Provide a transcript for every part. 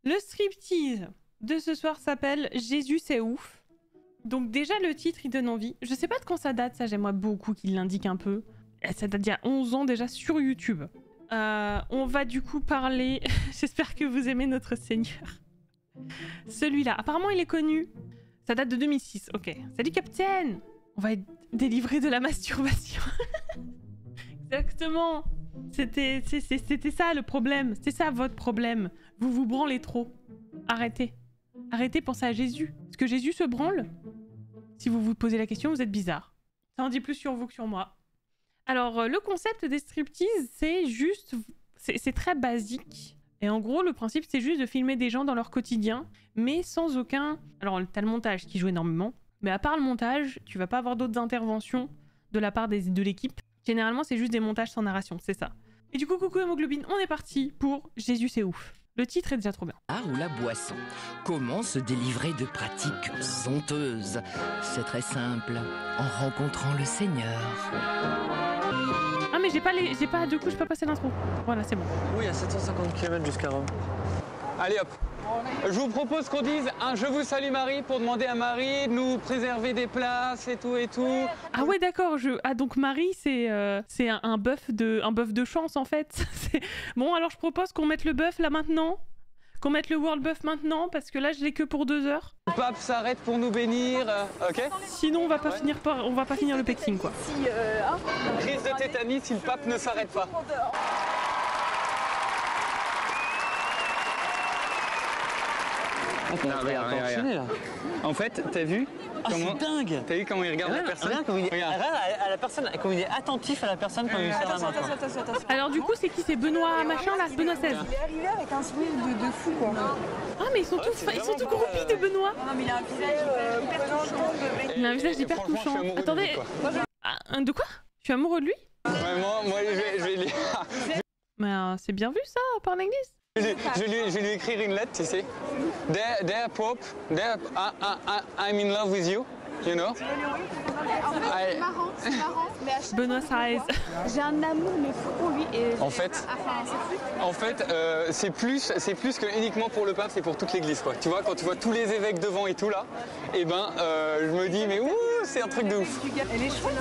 Le striptease de ce soir s'appelle Jésus c'est ouf. Donc déjà le titre il donne envie. Je sais pas de quand ça date, ça j'aimerais beaucoup qu'il l'indique un peu. Ça date d'il y a 11 ans déjà sur YouTube. On va du coup parler... J'espère que vous aimez notre Seigneur. Celui-là, apparemment il est connu. Ça date de 2006, ok. Salut Captain. On va être délivré de la masturbation. Exactement. C'était ça le problème. C'est ça votre problème. Vous vous branlez trop. Arrêtez. Arrêtez, pensez à Jésus. Est-ce que Jésus se branle? Si vous vous posez la question, vous êtes bizarre. Ça en dit plus sur vous que sur moi. Alors, le concept des striptease, c'est juste... C'est très basique. Et en gros, le principe, c'est juste de filmer des gens dans leur quotidien, mais sans aucun... Alors, t'as le montage qui joue énormément, mais à part le montage, tu vas pas avoir d'autres interventions de la part de l'équipe. Généralement, c'est juste des montages sans narration, c'est ça. Et du coup, coucou hémoglobine, on est parti pour Jésus c'est ouf. Le titre est déjà trop bien. Ah, ou la boisson. Comment se délivrer de pratiques honteuses? C'est très simple, en rencontrant le Seigneur. Ah mais j'ai pas du coup je peux pas passer l'intro. Voilà, c'est bon. Oui, à 750 km jusqu'à Rome. Allez hop. Je vous propose qu'on dise un Je vous salue Marie pour demander à Marie de nous préserver des places et tout et tout. Ah ouais d'accord, ah donc Marie c'est un bœuf de chance en fait. Bon alors je propose qu'on mette le bœuf là maintenant. Qu'on mette le World Buff maintenant parce que là je l'ai que pour 2 heures. Le pape s'arrête pour nous bénir, ok? Sinon on va pas finir le pecking quoi. Crise de tétanie si le pape ne s'arrête pas. Regarde. En fait, t'as vu comment... c'est dingue. T'as vu comment il regarde la personne? Regarde à la personne, comme il est attentif à la personne quand il lui sert la main. Attends. Alors du coup c'est qui? C'est Benoît machin là, Benoît 16. Il est arrivé avec un sourire de fou quoi. Ah mais ils sont tous corrompus de Benoît. Non mais il a un visage hyper touchant. Il a un visage hyper Franchement, touchant. je suis amoureux de Attendez. lui, quoi. De quoi? Je suis amoureux de lui? Ouais, moi je vais lui... Mais c'est bien vu ça par l'église. Je vais lui écrire une lettre, tu sais. Dear Pope, I'm in love with you, you know. C'est marrant. Mais à chaque Benoît 16. j'ai un amour mais fou pour lui et En fait, c'est plus que uniquement pour le pape, c'est pour toute l'église quoi. Tu vois, quand tu vois tous les évêques devant et tout là, et ben je me dis mais ouh, c'est un truc de ouf. Elle est chouette.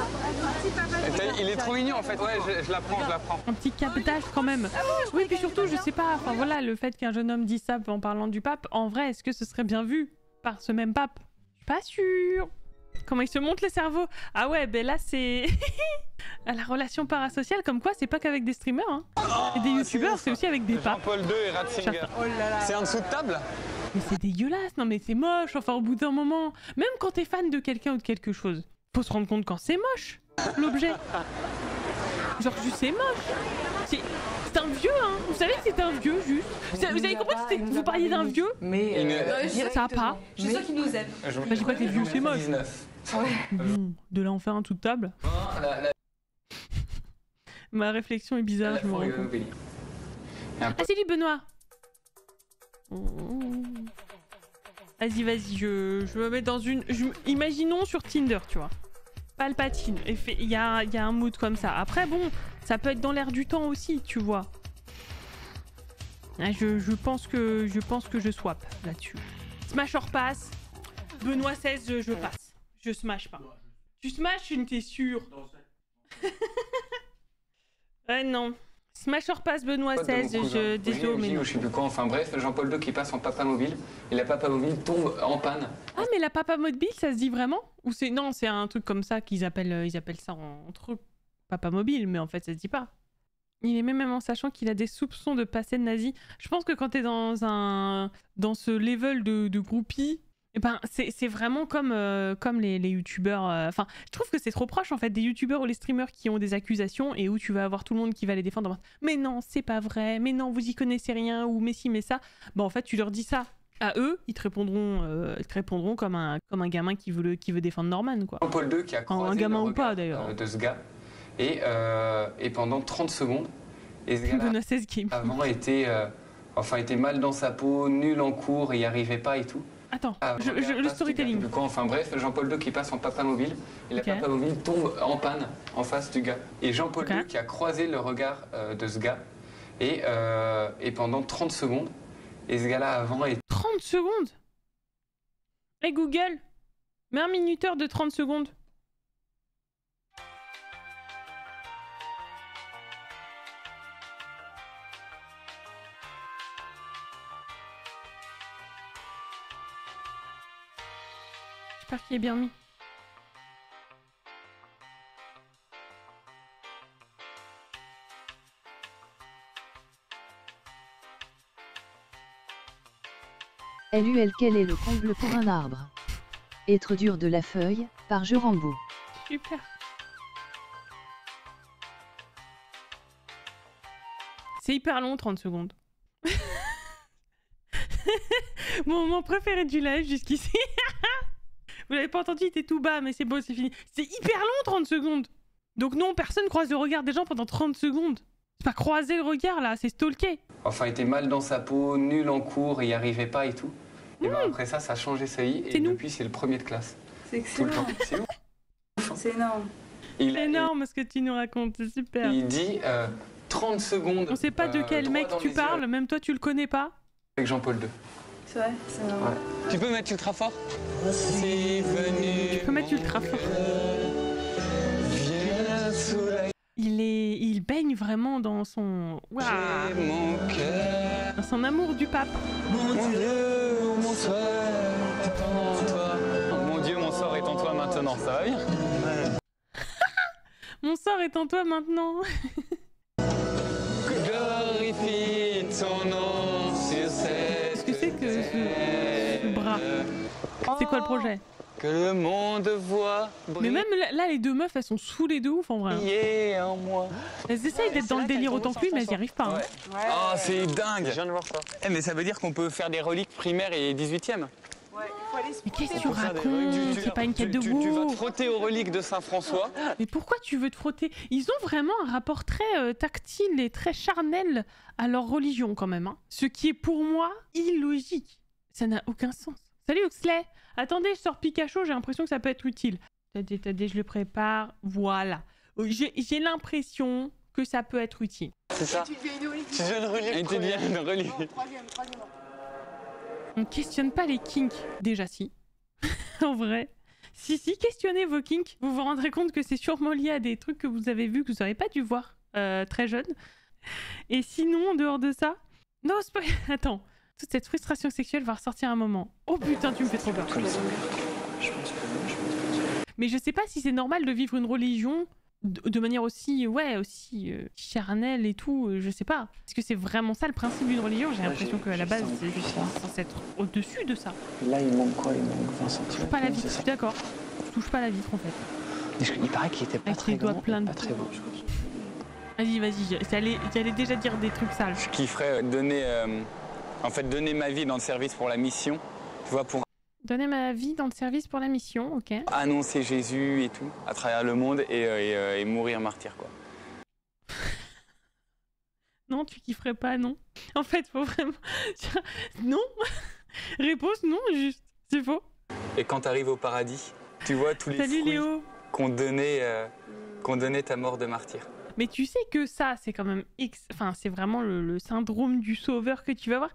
Il est trop mignon en fait, ouais, je la prends. Un petit captage quand même. Oui, puis surtout, je sais pas, enfin voilà, le fait qu'un jeune homme dise ça en parlant du pape, en vrai, est-ce que ce serait bien vu par ce même pape? Je suis pas sûre. Comment il se monte le cerveau? Ah ouais, ben là c'est... La relation parasociale, comme quoi c'est pas qu'avec des streamers, hein. Et des youtubeurs, c'est aussi avec des papes. Jean-Paul II et Ratzinger. C'est en dessous de table? Mais c'est dégueulasse, non mais c'est moche, enfin au bout d'un moment. Même quand t'es fan de quelqu'un ou de quelque chose, faut se rendre compte quand c'est moche, l'objet. Genre juste c'est moche. C'est un vieux, hein. Vous savez que c'est un vieux, juste. Vous avez compris que vous parliez d'un vieux? Mais Ça va pas. je suis sûre qu'il nous aime. Bah, j'ai pas été vieux, c'est moche. Bon, de là en faire un tout de table. Ma réflexion est bizarre, je me rends compte. Ah, c'est lui, Benoît. Vas-y, je me mets dans une... Imaginons sur Tinder, tu vois. Palpatine. Il y a un mood comme ça. Après, bon, ça peut être dans l'air du temps aussi, tu vois. Ah, je pense que je swap là-dessus. Smash or pass. Benoît 16, je passe. Je smash pas. Tu smash, t'es sûr? Ouais, non. Smash or pass, Benoît 16, désolé, mais non. Je sais plus quoi, enfin bref, Jean-Paul II qui passe en papa mobile, et la papa mobile tombe en panne. Ah, mais la papa mobile, ça se dit vraiment? Ou c'est... Non, c'est un truc comme ça qu'ils appellent ça entre eux. Papa mobile, mais en fait, ça se dit pas. Il est même en sachant qu'il a des soupçons de passé de nazi. Je pense que quand t'es dans ce level de groupie, eh ben, c'est vraiment comme les youtubeurs. Enfin, je trouve que c'est trop proche en fait des youtubeurs ou les streamers qui ont des accusations et où tu vas avoir tout le monde qui va les défendre. Mais non, c'est pas vrai. Mais non, vous y connaissez rien. Ou mais si, mais ça. Bon, en fait, tu leur dis ça à eux, ils te répondront comme un gamin qui veut défendre Norman, quoi. Jean-Paul II qui a croisé un gamin le ou pas regard, d'ailleurs. De ce gars et pendant 30 secondes. Et ce gars-là avant était mal dans sa peau, nul en cours, il n'y arrivait pas et tout. Attends, le storytelling. Enfin bref, Jean-Paul II qui passe en papa mobile, et la papa mobile tombe en panne en face du gars. Et Jean-Paul II qui a croisé le regard de ce gars, et pendant 30 secondes, Et ce gars-là avant est 30 secondes. Et Google, mets un minuteur de 30 secondes. J'espère qu'il est bien mis. LUL, quel est le comble pour un arbre? Être dur de la feuille, par Jeu Rambo. Super. C'est hyper long, 30 secondes. Mon moment préféré du live jusqu'ici. Vous l'avez pas entendu, il était tout bas, mais c'est bon, c'est fini. C'est hyper long, 30 secondes. Donc non, personne croise le regard des gens pendant 30 secondes. C'est pas croiser le regard, là, c'est stalker. enfin était mal dans sa peau, nul en cours, il y arrivait pas et tout. Et ben après ça a changé sa vie et depuis c'est le premier de classe. C'est Tout le excellent. temps. C'est ouf. C'est énorme. Il, C'est énorme ce que tu nous racontes, c'est super. il dit 30 secondes. On sait pas de quel droit mec dans tu les yeux parles, même toi tu le connais pas. avec Jean-Paul II. C'est vrai, c'est énorme. Ouais. Tu peux mettre ultra fort. C'est venu. Tu peux mettre ultra fort. Viens sous la Il baigne vraiment dans son... Waouh, mon cœur. dans son amour du pape. Mon Dieu, mon sort est en toi. Mon Dieu, mon sort est en toi maintenant, ça va bien? Mon sort est en toi maintenant. Glorifie ton nom sur cette Qu'est-ce que c'est que ce bras? C'est quoi le projet? Que le monde voit Mais même là, les deux meufs, elles sont saoulées de ouf en vrai. briller en moi. Elles essayent d'être dans le délire autant que lui, mais elles y arrivent pas. Hein. Oh, c'est dingue! Je viens de voir ça. Eh, mais ça veut dire qu'on peut faire des reliques primaires et 18e. Mais qu'est-ce que tu Pour faire des racontes? reliques, C'est pas une quête de tu vas goût. te frotter aux reliques de Saint-François. Mais pourquoi tu veux te frotter? Ils ont vraiment un rapport très tactile et très charnel à leur religion quand même. Hein. Ce qui est pour moi illogique. Ça n'a aucun sens. Salut Huxley! Attendez, je sors Pikachu, j'ai l'impression que ça peut être utile. Attendez, je le prépare. Voilà. J'ai l'impression que ça peut être utile. C'est ça. Tu deviens une relique. Tu deviens une relique. Tu deviens une relique. Non, troisième. On questionne pas les kinks. Déjà si. En vrai. Si, questionnez vos kinks. Vous vous rendrez compte que c'est sûrement lié à des trucs que vous avez vus que vous n'aurez pas dû voir très jeune. Et sinon, en dehors de ça... Non, c'est pas... Attends. Toute cette frustration sexuelle va ressortir un moment. Oh putain, tu me fais trop peur. Mais je sais pas si c'est normal de vivre une religion de manière aussi charnelle et tout, je sais pas. Est-ce que c'est vraiment ça le principe d'une religion? J'ai l'impression qu'à la base, c'est juste censé être au-dessus de ça. Là, il manque quoi? Il manque 20 cm. Je touche pas la vitre, je suis d'accord. Je touche pas la vitre en fait. Il paraît qu'il était pas Avec très les doigts grand, pleins de pas très beau. Vas-y, j'allais déjà dire des trucs sales. Je kifferais donner ma vie dans le service pour la mission. Tu vois, pour Donner ma vie dans le service pour la mission, ok. annoncer Jésus et tout, à travers le monde et mourir martyr, quoi. Non, tu kifferais pas, non. En fait, faut vraiment... Non. Réponse non, juste. C'est faux. Et quand t'arrives au paradis, tu vois tous les Salut fruits Léo. qu'on donnait ta mort de martyr. Mais tu sais que ça, c'est quand même... Enfin, c'est vraiment le syndrome du sauveur que tu vas avoir.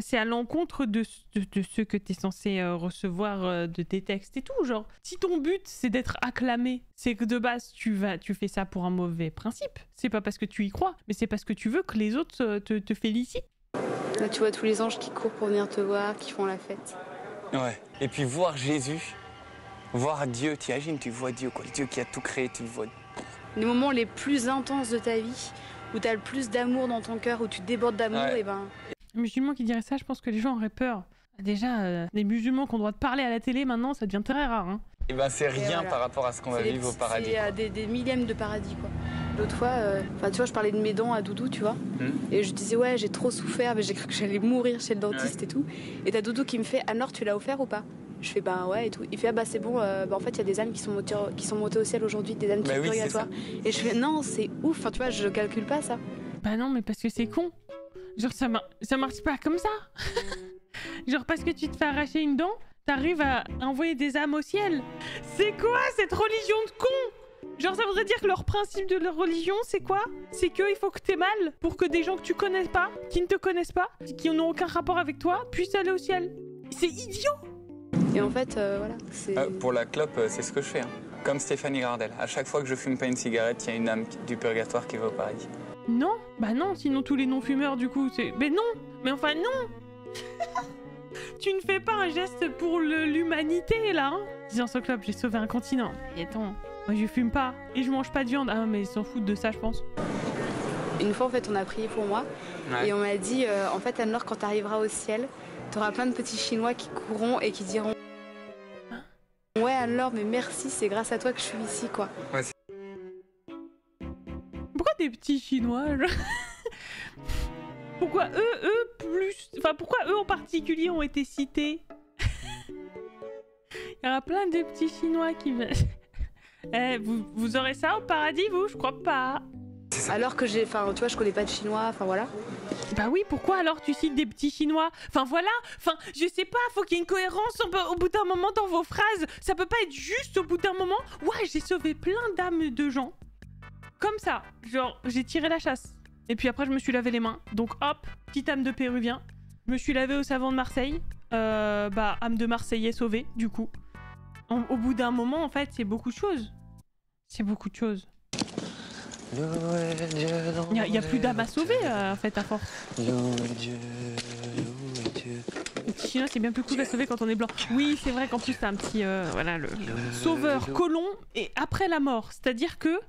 C'est à l'encontre de ce que tu es censé recevoir de tes textes et tout. Genre, si ton but, c'est d'être acclamé, c'est que de base, tu fais ça pour un mauvais principe. C'est pas parce que tu y crois, mais c'est parce que tu veux que les autres te félicitent. Là, tu vois tous les anges qui courent pour venir te voir, qui font la fête. Ouais. Et puis voir Jésus, voir Dieu, t'imagines, tu vois Dieu, quoi. Dieu qui a tout créé, tu le vois. Les moments les plus intenses de ta vie, où tu as le plus d'amour dans ton cœur, où tu débordes d'amour, Ouais. et ben... Un musulman qui dirait ça, je pense que les gens auraient peur. Déjà, les musulmans qui ont le droit de parler à la télé, maintenant, ça devient très rare. Hein. Et ben c'est rien voilà. par rapport à ce qu'on va vivre au paradis. C'est des millièmes de paradis, quoi. L'autre fois, tu vois, je parlais de mes dents à Doudou, tu vois. Et je disais, ouais, j'ai trop souffert, mais j'ai cru que j'allais mourir chez le dentiste et tout. Et t'as Doudou qui me fait, alors tu l'as offert ou pas? Je fais, bah ouais et tout. Il fait, ah bah c'est bon, en fait, il y a des âmes qui sont montées au ciel aujourd'hui, des âmes qui sont purgatoires. Et je fais, non, c'est ouf, enfin, tu vois, je calcule pas ça. Bah non, mais parce que c'est con. Genre, ça marche pas comme ça. Genre, parce que tu te fais arracher une dent, t'arrives à envoyer des âmes au ciel. C'est quoi cette religion de con? Genre ça voudrait dire que leur principe de leur religion c'est quoi? C'est qu'il faut que t'aies mal pour que des gens que tu connais pas, qui ne te connaissent pas, qui n'ont aucun rapport avec toi, puissent aller au ciel. C'est idiot. Et en fait, voilà, c'est... Pour la clope, c'est ce que je fais. Hein. Comme Stéphanie Gardel. À chaque fois que je fume pas une cigarette, il y a une âme du purgatoire qui va au paradis. Non, bah non, sinon tous les non-fumeurs du coup c'est... Mais non, mais enfin non. Tu ne fais pas un geste pour l'humanité là, hein. Disant ce clope, j'ai sauvé un continent. Et attends, moi je fume pas et je mange pas de viande. Ah mais ils s'en foutent de ça je pense. Une fois en fait on a prié pour moi et on m'a dit en fait Anne-Laure quand t'arriveras au ciel, t'auras plein de petits Chinois qui courront et qui diront ouais Anne-Laure mais merci, c'est grâce à toi que je suis ici quoi. Ouais, pourquoi des petits Chinois genre... Pourquoi eux plus... Enfin pourquoi eux en particulier ont été cités? Il y aura plein de petits Chinois qui... vous aurez ça au paradis vous? Je crois pas. Alors que j'ai... Enfin tu vois je connais pas de Chinois, enfin voilà. Bah oui, pourquoi alors tu cites des petits Chinois? Enfin voilà, enfin je sais pas, faut qu'il y ait une cohérence au bout d'un moment dans vos phrases. Ça peut pas être juste au bout d'un moment. Ouais, j'ai sauvé plein d'âmes de gens. Comme ça, genre j'ai tiré la chasse. Et puis après je me suis lavé les mains. Donc hop, petite âme de Péruvien. Je me suis lavé au savon de Marseille. Bah âme de Marseillais sauvée du coup. Au bout d'un moment en fait c'est beaucoup de choses. C'est beaucoup de choses. Il y a plus d'âmes à sauver en fait à force. Le petit chinois c'est bien plus cool à sauver quand on est blanc. Oui c'est vrai qu'en plus t'as un petit voilà le sauveur colon et après la mort. C'est-à-dire que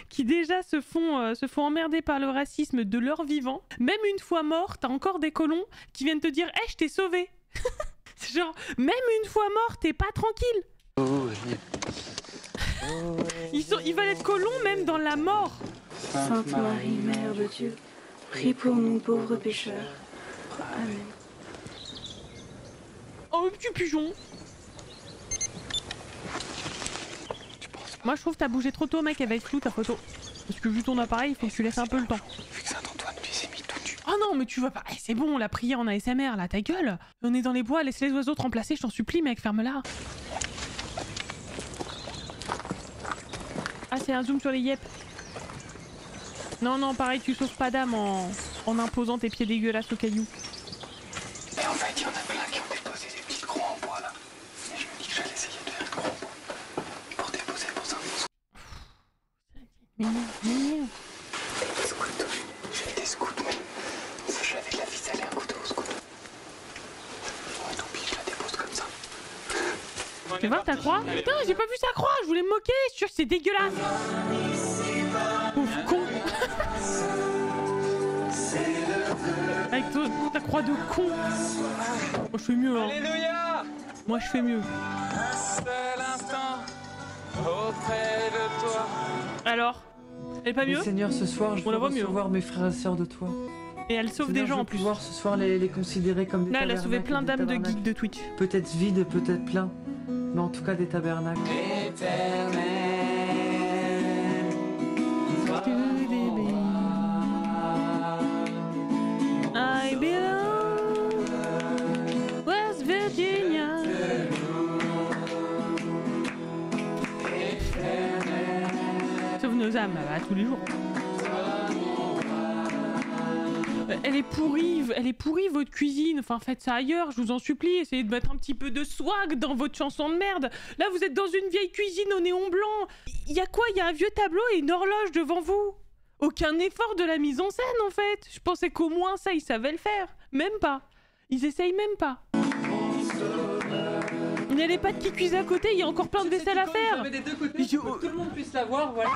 qui déjà se font emmerder par le racisme de leur vivant. Même une fois mort, t'as encore des colons qui viennent te dire « Hey, je t'ai sauvé !» C'est genre, même une fois mort, t'es pas tranquille. Ils veulent être colons même dans la mort. Sainte Marie, Mère de Dieu, prie pour nous pauvres pécheurs. Amen. Oh, petit pigeon. Moi je trouve que t'as bougé trop tôt mec avec flou ta photo. Parce que vu ton appareil, il faut que tu laisses un peu le temps. Vu que Saint-Antoine lui s'est mis tout nu. Oh non mais tu vas pas... c'est bon, la prière en ASMR là, ta gueule. On est dans les bois, laisse les oiseaux te remplacer, je t'en supplie mec, ferme-la. Ah c'est un zoom sur les yep. Non non pareil, tu sauves pas d'âme en imposant tes pieds dégueulasses aux cailloux. Et en fait, il y en a plein qui ont déposé des petites croix en bois là. Et je me dis que j'allais essayer de faire une croix en bois. Pour déposer pour ça. Mais Des scouts. J'ai des scouts, mais j'avais de la ficelle et un couteau au scout. Ouais, tant pis, je la dépose comme ça. Tu vois ta croix? Putain, j'ai pas vu sa croix, je voulais me moquer, je suis sûr que c'est dégueulasse. Pauvre con. Avec ta croix de con. Moi je fais mieux hein. Alléluia. Moi je fais mieux. Un seul instant auprès de toi. Alors? Elle est pas mieux? Seigneur, ce soir, je On la veux voit mieux. recevoir mes frères et sœurs de toi. Et elle sauve Seigneur, des gens je en veux plus. pouvoir ce soir les considérer comme des Là elle a sauvé tabernacles, plein des d'âmes de tabernacles. geeks de Twitch. Peut-être vides, peut-être pleins, mais en tout cas des tabernacles. I belong West Virginia. Sauve nos âmes tous les jours. Elle est pourrie votre cuisine. Enfin faites ça ailleurs, je vous en supplie. Essayez de mettre un petit peu de swag dans votre chanson de merde. Là vous êtes dans une vieille cuisine au néon blanc. Il y a quoi? Il y a un vieux tableau et une horloge devant vous. Aucun effort de la mise en scène en fait. Je pensais qu'au moins ça ils savaient le faire. Même pas. Ils essayent même pas. Il y a les pâtes qui cuisent à côté, il y a encore plein de vaisselle à faire. Vous avez des deux côtés pour que tout le monde puisse la voir, voilà.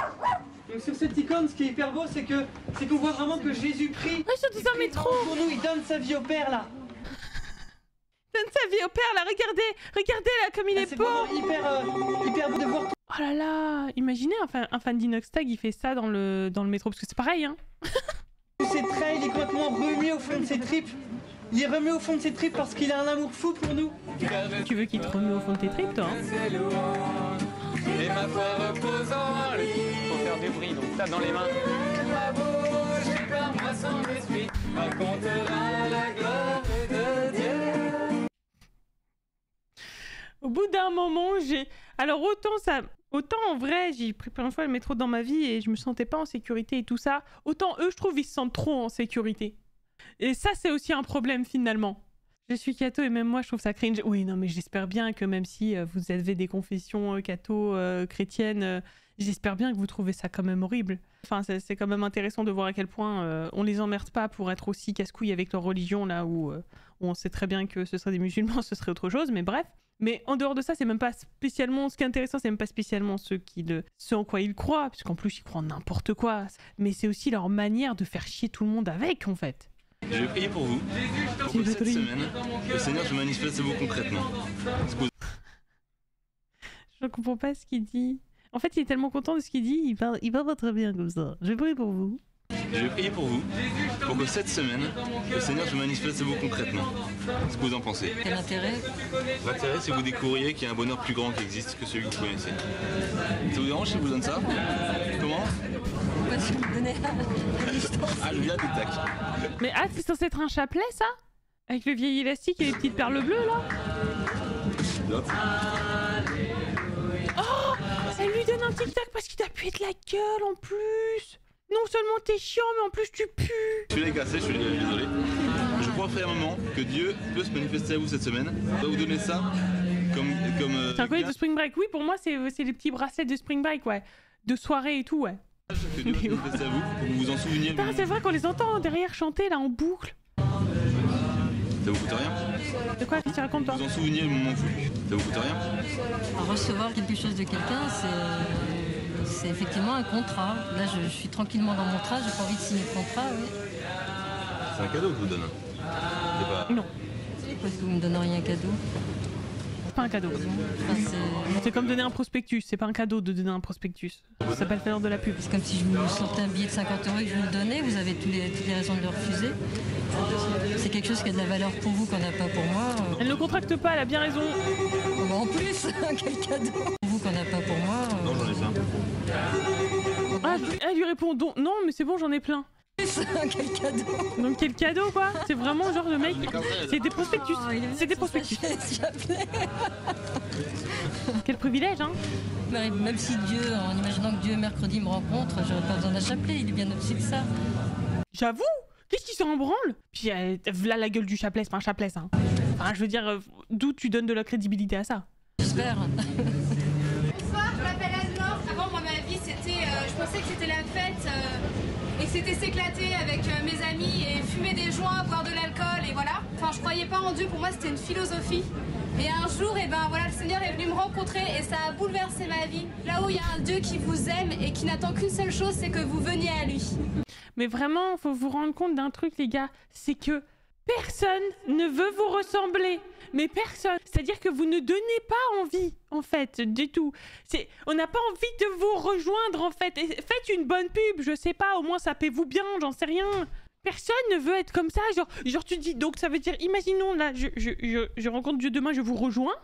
Donc sur cette icône, ce qui est hyper beau, c'est qu'on voit vraiment que Jésus prie. Ouais, sur dans un métro. Pour nous, il donne sa vie au Père là. Donne sa vie au Père là, regardez là comme il est pauvre. C'est hyper beau de voir. Oh là là, imaginez un fan d'Inoxtag, il fait ça dans le métro, parce que c'est pareil hein. Ses traits, il est complètement remué au fond de ses tripes. Il est remué au fond de ses tripes parce qu'il a un amour fou pour nous. Tu veux qu'il te remue au fond de tes tripes toi hein? Et ma foi repose en lui. Faut faire du bruit, donc tape dans les mains. Ma bouche et par moi son esprit racontera la gloire de Dieu. Au bout d'un moment, alors autant Autant en vrai, j'ai pris plein de fois le métro dans ma vie et je me sentais pas en sécurité et tout ça. Autant eux, je trouve, ils se sentent trop en sécurité. Et ça, c'est aussi un problème finalement. Je suis catho et même moi, je trouve ça cringe. Oui, non, mais j'espère bien que même si vous avez des confessions catho, chrétiennes, j'espère bien que vous trouvez ça quand même horrible. Enfin, c'est quand même intéressant de voir à quel point on les emmerde pas pour être aussi casse-couilles avec leur religion, là où on sait très bien que ce serait des musulmans, ce serait autre chose, mais bref. Mais en dehors de ça, c'est même pas spécialement... Ce qui est intéressant, c'est même pas spécialement ce en quoi ils croient, puisqu'en plus, ils croient en n'importe quoi. Mais c'est aussi leur manière de faire chier tout le monde avec, en fait. Je vais prier pour vous, pour que cette semaine, le Seigneur se manifeste à vous concrètement. Je comprends pas ce qu'il dit. En fait, il est tellement content de ce qu'il dit, il parle pas très bien comme ça. Je vais prier pour vous. Je vais prier pour vous, pour que cette semaine, le Seigneur se manifeste à vous concrètement. Qu'est-ce que vous en pensez? Quel intérêt? L'intérêt, c'est que vous découvriez qu'il y a un bonheur plus grand qui existe que celui que vous connaissez. Ça vous dérange si je vous donne ça? Comment? Pourquoi tu me donnais à distance? Ah, le via des tacs. Mais ah, c'est censé être un chapelet, ça? Avec le vieil élastique et les petites perles bleues, là? Oh! Elle lui donne un tic-tac parce qu'il t'a pué de la gueule, en plus! Non seulement t'es chiant, mais en plus tu pues! Je suis cassé, je suis désolé. Je crois fermement que Dieu peut se manifester à vous cette semaine. Il va vous donner ça comme c'est un collier de Spring Break. Oui, pour moi, c'est les petits bracelets de Spring Break, ouais. De soirée et tout, ouais. Que Dieu va se manifester à vous, pour que vous vous en souveniez. Putain, c'est vrai qu'on les entend derrière chanter, là, en boucle. Ça vous coûte rien? De quoi? Qu'est-ce que tu racontes, toi? Vous en souvenez le moment voulu. Ça vous coûte rien? Recevoir quelque chose de quelqu'un, c'est effectivement un contrat. Là, je suis tranquillement dans mon train, j'ai pas envie de signer le contrat, oui. C'est un cadeau que je vous donne. Pas... Non. Pourquoi est-ce que vous me donneriez un cadeau? C'est pas un cadeau. Enfin, c'est comme donner un prospectus, c'est pas un cadeau de donner un prospectus. Ça s'appelle faire de la pub. C'est comme si je vous sortais un billet de 50 € et que je vous le donnais, vous avez toutes les raisons de le refuser. C'est quelque chose qui a de la valeur pour vous qu'on n'a pas pour moi. Elle ne contracte pas, elle a bien raison. En plus, quel cadeau pour vous qu'on n'a pas pour moi. Non, j'en ai plein. Ah, elle lui répond donc non, mais c'est bon, j'en ai plein. Quel cadeau. Donc quel cadeau, quoi? C'est vraiment genre le mec... C'est des prospectus. C'est des prospectus. Quel privilège, hein? Même si Dieu, en imaginant que Dieu mercredi me rencontre, j'aurais pas besoin d'un chapelet, il est bien au-dessus de ça. J'avoue. Qu'est-ce qui s'en branle? Puis là la gueule du chapelet, c'est pas un chapelet, ça. Enfin, je veux dire, d'où tu donnes de la crédibilité à ça? J'espère. Bonsoir, je m'appelle Anne-Laure. Avant, moi, ma vie, c'était... je pensais que c'était la fête et que c'était s'éclater avec mes amis et fumer des joints, boire de l'alcool et voilà. Enfin, je croyais pas en Dieu, pour moi, c'était une philosophie. Et un jour, et ben voilà, le Seigneur est venu me rencontrer et ça a bouleversé ma vie. Là où il y a un Dieu qui vous aime et qui n'attend qu'une seule chose, c'est que vous veniez à lui. Mais vraiment, faut vous rendre compte d'un truc, les gars, c'est que personne ne veut vous ressembler. Mais personne. C'est-à-dire que vous ne donnez pas envie, en fait, du tout. On n'a pas envie de vous rejoindre, en fait. Et faites une bonne pub, je sais pas, au moins sapez-vous bien, j'en sais rien. Personne ne veut être comme ça, genre tu dis, donc ça veut dire, imaginons, là, je rencontre Dieu demain, je vous rejoins.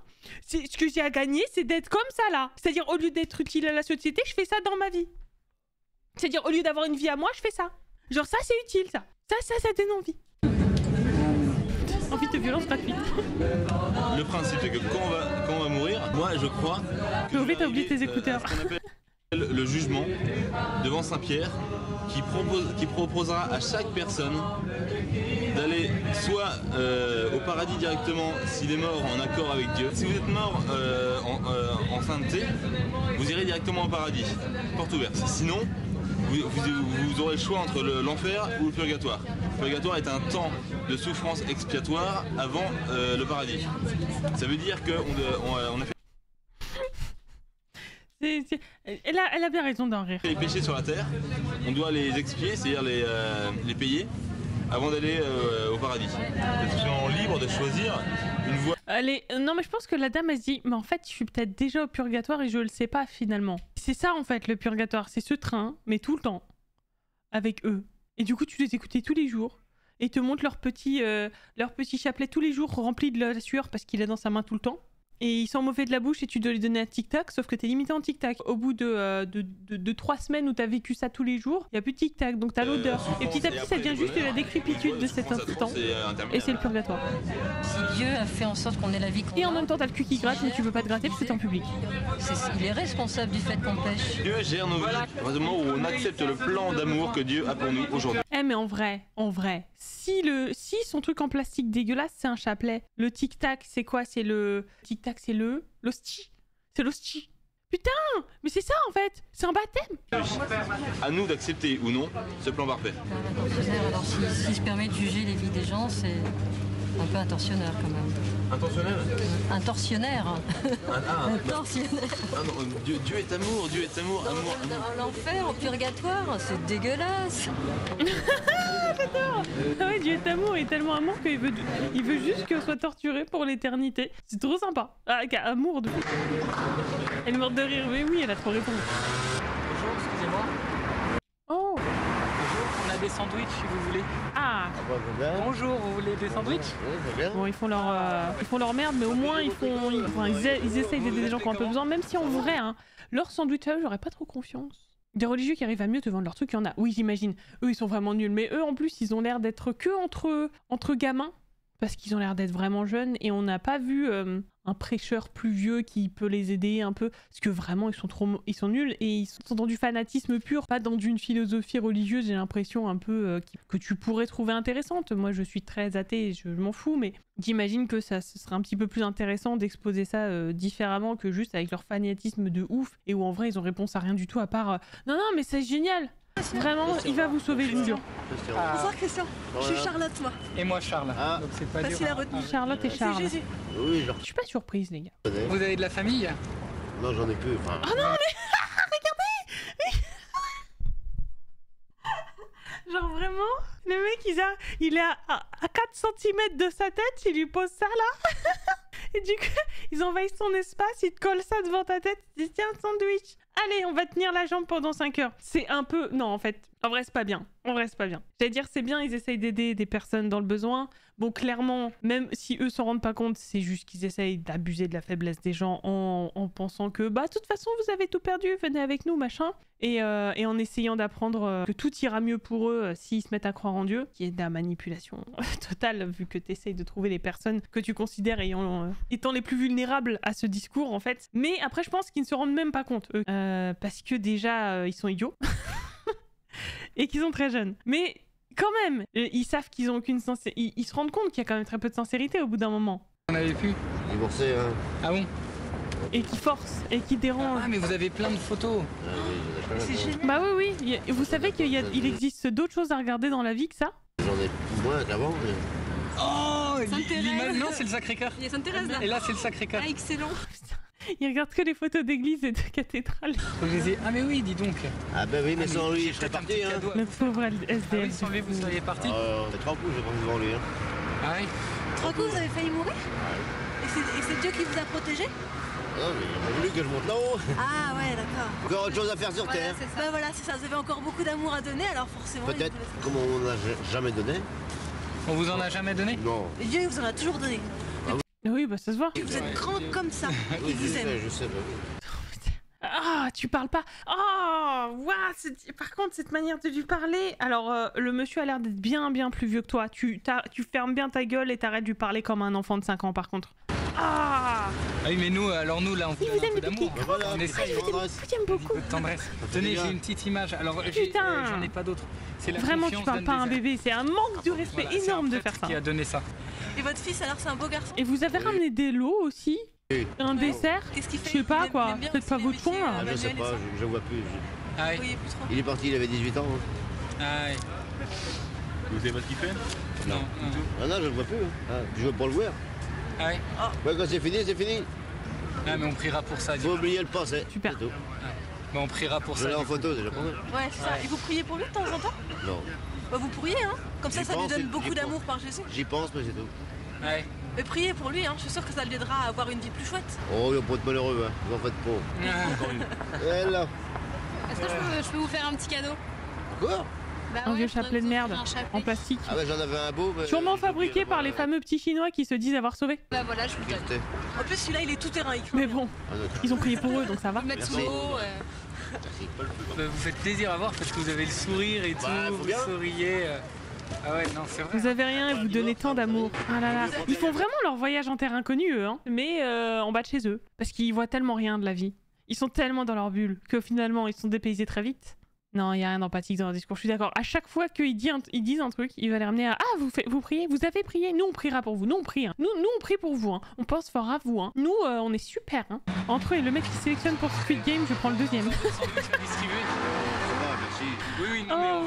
Ce que j'ai à gagner, c'est d'être comme ça, là. C'est-à-dire, au lieu d'être utile à la société, je fais ça dans ma vie. C'est-à-dire, au lieu d'avoir une vie à moi, je fais ça. Genre, ça, c'est utile, ça. Ça donne envie. Envie de violence gratuite. Le principe, c'est que quand on va mourir, moi, je crois... Chloé, t'as oublié tes écouteurs. Ce qu'on appelle le jugement devant Saint-Pierre, qui proposera à chaque personne d'aller soit au paradis directement s'il est mort en accord avec Dieu. Si vous êtes mort en sainteté, vous irez directement au paradis, porte ouverte. Sinon, vous aurez le choix entre l'enfer ou le purgatoire. Le purgatoire est un temps de souffrance expiatoire avant le paradis. Ça veut dire qu'on a fait... Elle a bien raison d'en rire. Les péchés sur la terre, on doit les expier, c'est-à-dire les payer avant d'aller au paradis. Vous êtes libre de choisir une voie. Non, mais je pense que la dame, elle se dit, mais en fait, je suis peut-être déjà au purgatoire et je le sais pas finalement. C'est ça en fait le purgatoire, c'est ce train, mais tout le temps, avec eux. Et du coup, tu les écoutes tous les jours et ils te montrent leur petit chapelet tous les jours rempli de la sueur parce qu'il est dans sa main tout le temps. et ils sont mauvais de la bouche et tu dois les donner à tic-tac, sauf que t'es limité en tic-tac. Au bout de 3 semaines où t'as vécu ça tous les jours, y a plus de tic-tac, donc t'as l'odeur. Et petit à petit, ça devient juste la décrépitude de cet instant. Et c'est le purgatoire. Si Dieu a fait en sorte qu'on ait la vie qu'on a... Et en même temps, t'as le cul qui gratte, mais tu veux pas te gratter parce que c'est en public. Il est responsable du fait qu'on pêche. Dieu gère nos vies. À partir du moment où on accepte le plan d'amour que Dieu a pour nous aujourd'hui. Eh mais en vrai, si son truc en plastique dégueulasse, c'est un chapelet. Le tic-tac, c'est quoi? C'est le... Tic-tac, c'est l'hostie. C'est l'hostie. Putain, mais c'est ça en fait. C'est un baptême. À nous d'accepter ou non ce plan parfait. Alors s'il se permet de juger les vies des gens, c'est un peu intentionnaire quand même. Intentionnel? Intentionnaire. Intentionnaire. Ah non, Dieu est amour, Dieu est amour, amour. L'enfer, au purgatoire, c'est dégueulasse. J'adore. Ah ouais, Dieu est amour, il est tellement amour qu'il veut juste qu'on soit torturé pour l'éternité. C'est trop sympa. Ah, amour de... Elle est morte de rire, mais oui, elle a trop répondu. Bonjour, excusez-moi. Oh. Bonjour, on a des sandwichs si vous voulez. Ah. Bonjour, vous voulez des sandwichs? Bon, ils font leur merde, mais au moins ils essayent d'aider des gens qui ont un peu besoin, même si en vrai, hein, leur sandwich, j'aurais pas trop confiance. Des religieux qui arrivent à mieux te vendre leur truc, il y en a. Oui, j'imagine. Eux, ils sont vraiment nuls. Mais eux, en plus, ils ont l'air d'être que entre gamins. Parce qu'ils ont l'air d'être vraiment jeunes. Et on n'a pas vu un prêcheur plus vieux qui peut les aider un peu. Parce que vraiment, ils sont nuls. Et ils sont dans du fanatisme pur. Pas dans une philosophie religieuse, j'ai l'impression un peu que tu pourrais trouver intéressante. Moi, je suis très athée, je m'en fous. Mais j'imagine que ce serait un petit peu plus intéressant d'exposer ça différemment que juste avec leur fanatisme de ouf. Et où en vrai, ils ont réponse à rien du tout à part non, mais c'est génial. Vraiment, il va vous sauver d'une dure. Bonsoir Christian, je suis Charlotte moi. Et moi Charles. Ah. Donc c'est pas dur. Facile à retenir. Charlotte et Charles. C'est Jésus. Oui, Je suis pas surprise les gars. Vous avez de la famille? Non, j'en ai plus. Enfin... Oh non mais regardez. Genre vraiment, le mec il est à 4 cm de sa tête, il lui pose ça là. Et du coup, ils envahissent son espace, ils te collent ça devant ta tête, ils disent tiens, sandwich. Allez, on va tenir la jambe pendant 5 heures. C'est un peu... Non, en fait, en vrai, c'est pas bien. J'allais dire, c'est bien, ils essayent d'aider des personnes dans le besoin. Bon, clairement, même si eux s'en rendent pas compte, c'est juste qu'ils essayent d'abuser de la faiblesse des gens en pensant que, bah, de toute façon, vous avez tout perdu, venez avec nous, machin. Et en essayant d'apprendre que tout ira mieux pour eux s'ils se mettent à croire en Dieu, qui est de la manipulation totale, vu que tu essayes de trouver les personnes que tu considères étant les plus vulnérables à ce discours, en fait. Mais après, je pense qu'ils ne se rendent même pas compte, eux. Parce que déjà, ils sont idiots. Et qu'ils sont très jeunes. Mais quand même, ils savent qu'ils ont aucune sincérité. Ils se rendent compte qu'il y a quand même très peu de sincérité au bout d'un moment. On avait pu divorcer, hein. Ah bon? Et qui forcent, et qui dérangent. Ah mais vous avez plein de photos. C'est génial. Bah oui. Vous savez qu'il existe d'autres choses à regarder dans la vie que ça? J'en ai moins qu'avant. Mais... Oh, l'image, non, c'est le Sacré-Cœur. Il y a Sainte-Thérèse là. Et là, c'est le Sacré-Cœur. Ah, excellent. Il regarde que les photos d'église et de cathédrale. Ah mais oui, dis donc. Ah bah oui, mais sans lui, je serais parti, hein. Le pauvre SDF. Ah oui, sans lui, vous seriez parti? On est 3 coups, je vais prendre devant lui, hein. Ah oui. 3 coups, vous avez failli mourir? Et c'est Dieu qui vous a protégé? Non, mais il a voulu que je monte là-haut. Ah ouais, d'accord. Encore autre chose à faire sur Voilà, Terre. c'est ça. Bah voilà, c'est ça. Vous avez encore beaucoup d'amour à donner, alors forcément... Peut-être, comme on n'a jamais donné. On vous en a jamais donné? Non. Et Dieu vous en a toujours donné. Oui, bah ça se voit. Vous êtes grand comme ça. Oui, Il vous aime. je sais. Ah, tu parles pas. Oh, waouh, par contre, cette manière de lui parler. Alors, le monsieur a l'air d'être bien plus vieux que toi. Tu fermes bien ta gueule et t'arrêtes de lui parler comme un enfant de 5 ans, par contre. Ah oui, mais nous, là, on vous donne un peu d'amour. On essaye. J'aime beaucoup. Tendresse. Tenez, j'ai une petite image. Alors, j'en ai pas d'autres. Vraiment, tu parles pas à un bébé. C'est un manque de respect énorme de faire ça. Qui a donné ça. Et votre fils, alors, c'est un beau garçon. Et vous avez ramené des lots aussi? Un dessert? Qu'est-ce qu'il fait? Je sais pas quoi. Peut-être pas votre point. Je sais pas, je vois plus. Ah oui. Il est parti, il avait 18 ans. Ah oui. Vous savez pas ce qu'il fait? Non. Ah non, je le vois plus. Ah, je veux pas le voir. Ah oui. Ouais, quand c'est fini, c'est fini. Ah mais on priera pour ça. Faut oublier le passé. Super. Tout. Bon, on priera pour ça. Je l'ai en photo déjà. Ouais, c'est ça. Et vous priez pour lui de temps en temps? Non. Bah vous pourriez, hein. Comme ça, ça lui donne beaucoup d'amour par Jésus. J'y pense, mais c'est tout. Ouais. Mais priez pour lui, hein. Je suis sûre que ça l'aidera à avoir une vie plus chouette. Oh, il n'y a pas de malheureux, hein. Vous en faites pas. Encore une. Elle là. Est-ce que je peux vous faire un petit cadeau? Quoi? Un vieux chapelet de merde, en plastique. Ah bah j'en avais un beau. Sûrement fabriqué par les fameux petits Chinois qui se disent avoir sauvé. Bah voilà, je vous le donne. En plus, celui-là, il est tout terrain. Mais bon, ils ont prié pour eux, donc ça va. Vous faites plaisir à voir parce que vous avez le sourire et tout, vous souriez. Ah ouais, non, c'est vrai. Vous avez rien et vous donnez tant d'amour. Ah là là. Ils font vraiment leur voyage en terre inconnue, eux, hein. Mais en bas de chez eux. Parce qu'ils voient tellement rien de la vie. Ils sont tellement dans leur bulle que finalement, ils sont dépaysés très vite. Non, il n'y a rien d'empathique dans leur discours, je suis d'accord. À chaque fois qu'ils disent un truc, il va les ramener à « Ah, vous priez, vous avez prié, nous on priera pour vous, nous on prie, hein. Nous on prie pour vous, hein. On pense fort à vous, hein. Nous on est super, hein. » Entre eux et le mec qui sélectionne pour Squid Game, je prends le deuxième. Oui, non, mais on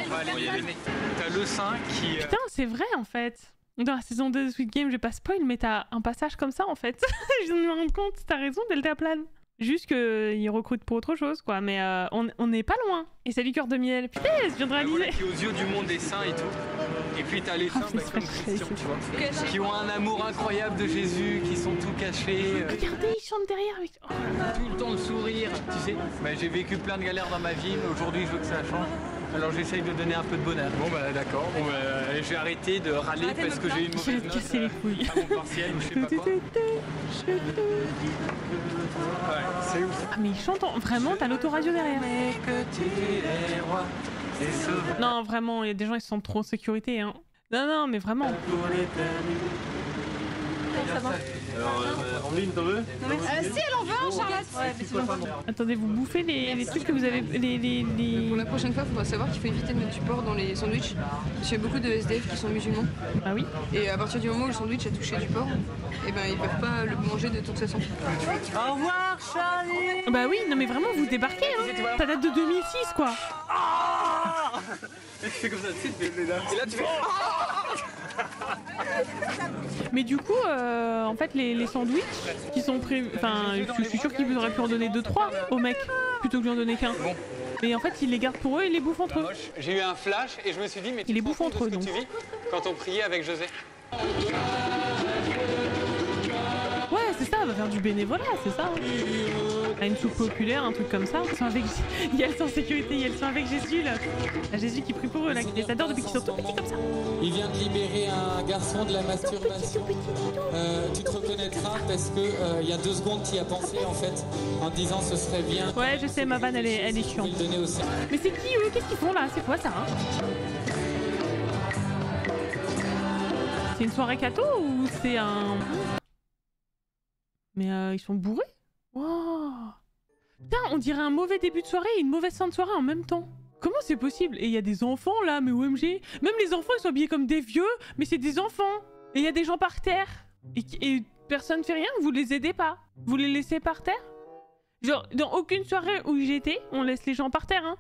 va aller donner. T'as le sein qui... Putain, c'est vrai en fait. Dans la saison 2 de Squid Game, je vais pas spoil, mais t'as un passage comme ça en fait. Je viens de me rendre compte, t'as raison, Delta Plane. Juste qu'ils recrutent pour autre chose, quoi. Mais on n'est pas loin. Et salut cœur de miel. Putain, je viens de réaliser. Voilà, qui aux yeux du monde est saint et tout. Et puis t'as les saints comme Christian, tu vois. Qui ont un amour incroyable de Jésus, qui sont tout cachés. Regardez, ils chantent derrière. Avec... Oh. Tout le temps le sourire, tu sais. Bah, j'ai vécu plein de galères dans ma vie, mais aujourd'hui je veux que ça change. Alors j'essaye de donner un peu de bonheur. Bon bah d'accord, je vais arrêter de râler parce que j'ai une mauvaise note casser les couilles. À mon partiel ou je sais pas quoi. Ouais, c'est ouf. Ah mais ils chantent vraiment, t'as l'autoradio derrière. Non vraiment, il y a des gens ils se sentent trop en sécurité, hein. Non mais vraiment. Ça va. Alors, Amandine, t'en veux? Si elle en veut un, Charlotte. Ouais, mais sinon pas. Attendez, vous bouffez les trucs que vous avez... Pour la prochaine fois, il faudra savoir qu'il faut éviter de mettre du porc dans les sandwichs. Parce qu'il y a beaucoup de SDF qui sont musulmans. Ah oui. Et à partir du moment où le sandwich a touché du porc, et ben ils peuvent pas le manger de toute façon. Au revoir, Charlie. Bah oui, non mais vraiment, vous débarquez, hein. Ça date de 2006, quoi. Et tu fais comme ça, tu sais, et là tu fais... Mais du coup, en fait, les sandwichs qui sont prévus... Enfin, je suis sûre qu'ils auraient pu en donner 2-3 au mec, plutôt que lui en donner qu'un. Bon. Et en fait, ils les gardent pour eux et ils les bouffent entre eux. J'ai eu un flash et je me suis dit, mais tu les te bouffent rends compte entre de eux, ce que donc. tu vis quand on priait avec José. Ouais, c'est ça, elle va faire du bénévolat, c'est ça. À une soupe populaire, un truc comme ça. Ils sont avec... Il y a le sang sécurité, il y a le sang avec Jésus, là. La Jésus qui prie pour eux, là, qui les adore depuis qu'ils sont tout petits comme ça. Il vient de libérer un garçon de la masturbation. Tu te reconnaîtras parce que il y a 2 secondes tu y as pensé en fait, en disant ce serait bien. Ouais, je sais, ma vanne, elle est chiante. Mais c'est qui eux? Qu'est-ce qu'ils font là? C'est quoi ça, hein? C'est une soirée cato ou c'est un... Mais ils sont bourrés? Wow. Putain, on dirait un mauvais début de soirée et une mauvaise fin de soirée en même temps. Comment c'est possible? Et il y a des enfants là, mais OMG. Même les enfants ils sont habillés comme des vieux, mais c'est des enfants. Et il y a des gens par terre. Et personne fait rien, vous les aidez pas. Vous les laissez par terre? Genre, dans aucune soirée où j'étais, on laisse les gens par terre, hein.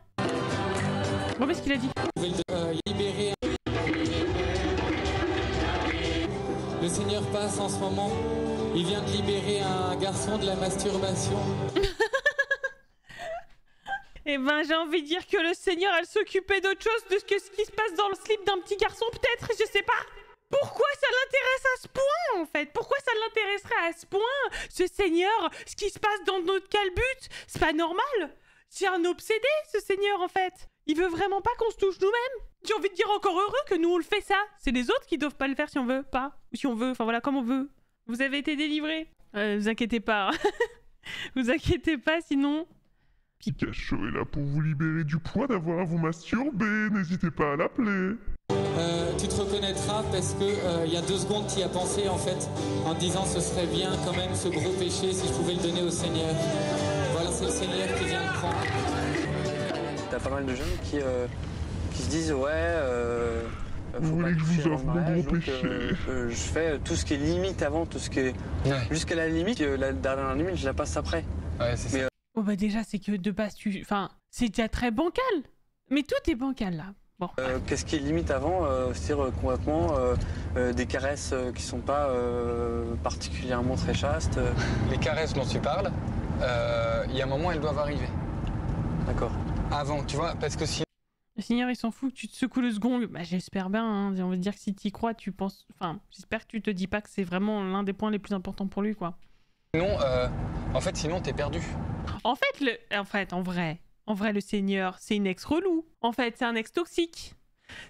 Bon, qu'est-ce qu'il a dit? Libérer. Le Seigneur passe en ce moment. Il vient de libérer un garçon de la masturbation. Eh ben, j'ai envie de dire que le Seigneur, elle s'occupait d'autre chose de ce qui se passe dans le slip d'un petit garçon, peut-être, je sais pas. Pourquoi ça l'intéresse à ce point, en fait? Pourquoi ça l'intéresserait à ce point, ce Seigneur? Ce qui se passe dans notre calbut, c'est pas normal. C'est un obsédé, ce Seigneur, en fait. Il veut vraiment pas qu'on se touche nous-mêmes. J'ai envie de dire encore heureux que nous, on le fait ça. C'est les autres qui doivent pas le faire si on veut pas. Ou si on veut, enfin voilà, comme on veut. Vous avez été délivrés. Vous inquiétez pas. Vous inquiétez pas, sinon... Pikachu est là pour vous libérer du poids d'avoir à vous masturber. N'hésitez pas à l'appeler. Tu te reconnaîtras parce que il y a 2 secondes tu y as pensé en fait, en disant ce serait bien quand même ce gros péché si je pouvais le donner au Seigneur. Voilà, c'est le Seigneur qui vient le prendre. T'as pas mal de jeunes qui se disent vous voulez que je vous offre mon gros péché? Je fais tout ce qui est limite avant, tout ce qui est jusqu'à la limite, la dernière limite je la passe après. Ouais, c'est ça. Oh bah déjà, c'est que de base, enfin, c'est déjà très bancal. Mais tout est bancal, là. Bon. Qu'est-ce qui est limite avant? C'est-à-dire complètement des caresses qui sont pas particulièrement très chastes. Les caresses dont tu parles, il y a un moment, elles doivent arriver. D'accord. Avant, tu vois, parce que si... Le Seigneur, il s'en fout que tu te secoues le second. Bah, j'espère bien, hein. J'ai envie de dire que si t'y crois, tu penses... Enfin, j'espère que tu te dis pas que c'est vraiment l'un des points les plus importants pour lui, quoi. Sinon, en fait, sinon, t'es perdu. En fait, en vrai, En vrai, le Seigneur, c'est une ex relou. En fait, c'est un ex toxique.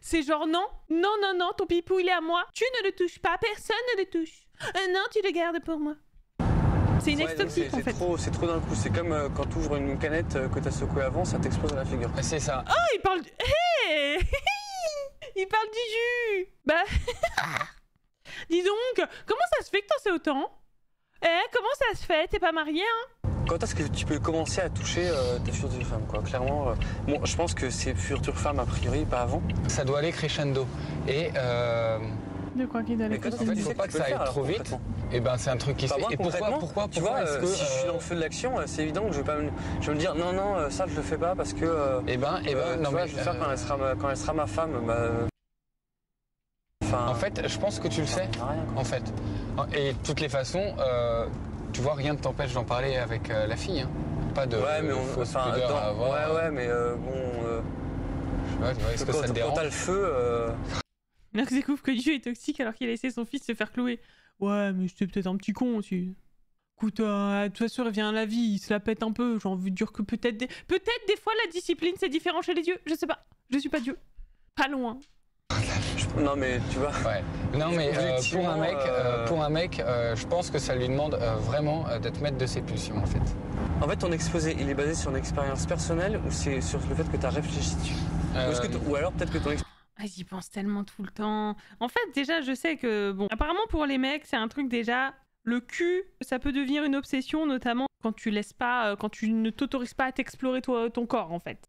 C'est genre non, ton pipou il est à moi. Tu ne le touches pas, personne ne le touche. Non, tu le gardes pour moi. C'est une ex toxique en fait. C'est trop d'un coup. C'est comme quand tu ouvres une canette que t'as secouée avant, ça t'explose à la figure. C'est ça. Oh, il parle du... Hey il parle du jus. Bah... Dis donc, comment ça se fait que t'en sais autant? Comment ça se fait? T'es pas marié, hein? Quand est-ce que tu peux commencer à toucher ta future femme, quoi? Clairement, bon, je pense que c'est future femme a priori, pas avant. Ça doit aller crescendo. Et de quoi qu'il doit aller crescendo. En fait, il faut pas que ça aille trop vite. Et ben, c'est un truc qui se fait. Et pourquoi tu vois, est-ce que si je suis dans le feu de l'action, c'est évident que je vais me dire non, ça je le fais pas parce que. Non, mais je vais faire quand elle sera ma femme. En fait, je pense que tu le sais. En fait, et de toutes les façons. Tu vois, rien ne t'empêche d'en parler avec la fille. Hein. Pas de fausse pudeur à avoir. Ouais, mais bon... est-ce que ça te dérange? Quand t'as le feu... Max découvre que Dieu est toxique alors qu'il a laissé son fils se faire clouer. Ouais, mais j'étais peut-être un petit con aussi. Écoute, de toute façon, il revient à la vie, il se la pète un peu. J'ai envie de dire que peut-être des fois la discipline c'est différent chez les dieux. Je sais pas, je suis pas Dieu. Pas loin. Non mais tu vois. Ouais. Non mais pour un mec, je pense que ça lui demande vraiment d'être maître de ses pulsions en fait. En fait, ton exposé, il est basé sur une expérience personnelle ou c'est sur le fait que tu as réfléchi dessus ou alors peut-être que ton j'y pense tellement tout le temps. En fait, déjà, je sais que bon, apparemment pour les mecs, c'est un truc déjà. Le cul, ça peut devenir une obsession, notamment quand tu laisses pas, quand tu ne t'autorises pas à t'explorer ton corps, en fait.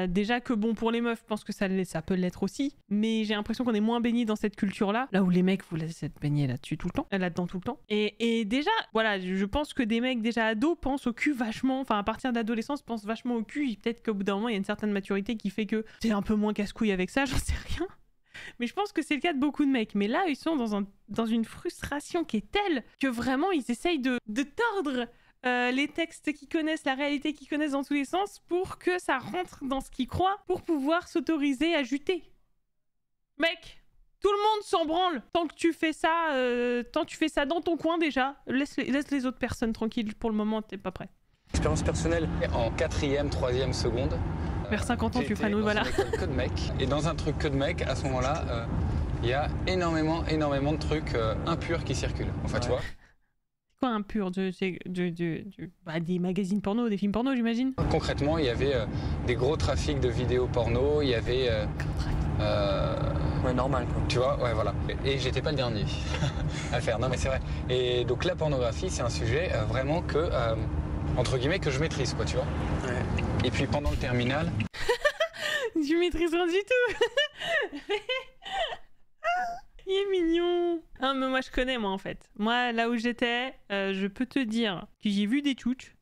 Déjà que bon, pour les meufs, je pense que ça peut l'être aussi, mais j'ai l'impression qu'on est moins baigné dans cette culture-là, là où les mecs vous laissez être baignés là-dedans tout le temps. Et déjà, voilà, je pense que des mecs déjà ados pensent au cul vachement, enfin à partir d'adolescence pensent vachement au cul. Et peut-être qu'au bout d'un moment, il y a une certaine maturité qui fait que t'es un peu moins casse-couille avec ça, j'en sais rien. Mais je pense que c'est le cas de beaucoup de mecs. Mais là, ils sont dans une frustration qui est telle que vraiment, ils essayent de tordre les textes qu'ils connaissent, la réalité qu'ils connaissent dans tous les sens pour que ça rentre dans ce qu'ils croient pour pouvoir s'autoriser à juter. Mec, tout le monde s'en branle. Tant que tu fais ça dans ton coin déjà, laisse les autres personnes tranquilles. Pour le moment, t'es pas prêt. Expérience personnelle. En 4e, 3e seconde. Vers 50 ans, tu feras nous, voilà. Dans une école que de mecs. Et dans un truc que de mecs, à ce moment-là, il y a énormément de trucs impurs qui circulent. Enfin, tu vois. C'est quoi impur? Des magazines porno, des films porno, j'imagine? Concrètement, il y avait des gros trafics de vidéos porno, il y avait... Ouais, normal, quoi. Tu vois, ouais, voilà. Et j'étais pas le dernier à le faire. Non, mais c'est vrai. Et donc, la pornographie, c'est un sujet vraiment que... entre guillemets, que je maîtrise, quoi, tu vois. Ouais. Et puis pendant le terminal... Je maîtrise rien du tout. Il est mignon. Ah, mais moi, je connais, moi, en fait. Moi, là où j'étais, je peux te dire que j'ai vu des tchouches.